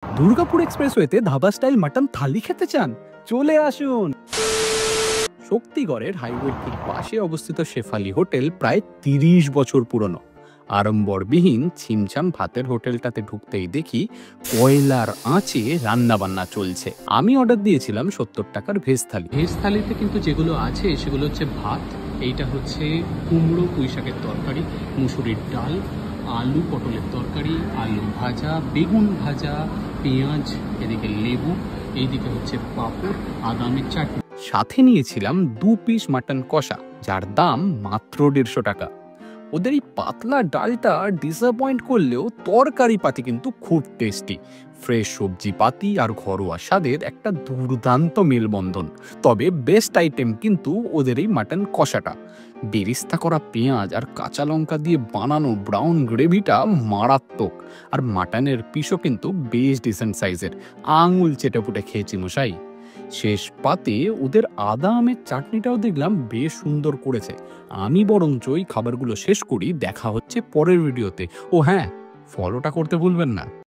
Durgapur এক্সপ্রেসওয়েতে dhaba style mutton থালি খেতে চান? চলে আসুন। শক্তিগড়ের হাইওয়ের ঠিক পাশে অবস্থিত শেফালি হোটেল প্রায় ৩০ বছর পুরনো। আড়ম্বরবিহীন ছিমছাম ভাতের হোটেলটাতে ঢুকতেই দেখি কয়লার আঁচে রান্না বান্না চলছে। আমি অর্ডার দিয়েছিলাম ৭০ টাকার ভেজ থালি। ভেজ থালিতে কিন্তু যেগুলো আছে সেগুলো হচ্ছে ভাত, এইটা হচ্ছে কুমড়ো পুঁই শাকের তরকারি, মুসুরির ডাল, আলু পটলের তরকারি, আলু ভাজা, বেগুন ভাজা, পেঁয়াজ, এদিকে লেবু, এইদিকে হচ্ছে পাঁপড়, আদামের চাটনি। সাথে নিয়েছিলাম ২ পিস মাটন কষা, যার দাম মাত্র ১৫০ টাকা। ওদের এই পাতলা ডালটা ডিসঅ্যাপয়েন্ট করলেও তরকারি পাতি কিন্তু খুব টেস্টি। ফ্রেশ সবজি পাতি আর ঘরোয়া স্বাদের একটা দুর্দান্ত মেলবন্ধন। তবে বেস্ট আইটেম কিন্তু ওদের এই মাটন কষাটা। বেরিস্তা করা পেঁয়াজ আর কাঁচা লঙ্কা দিয়ে বানানো ব্রাউন গ্রেভিটা মারাত্মক। আর মাটনের পিসও কিন্তু বেশ ডিসেন্ট সাইজের। আঙুল চেটেপুটে খেয়েছি মশাই। শেষ পাতে ওদের আদা আমের চাটনিটাও দেখলাম বেশ সুন্দর করেছে। আমি বরঞ্চ এই খাবারগুলো শেষ করি। দেখা হচ্ছে পরের ভিডিওতে। ও হ্যাঁ, ফলোটা করতে ভুলবেন না।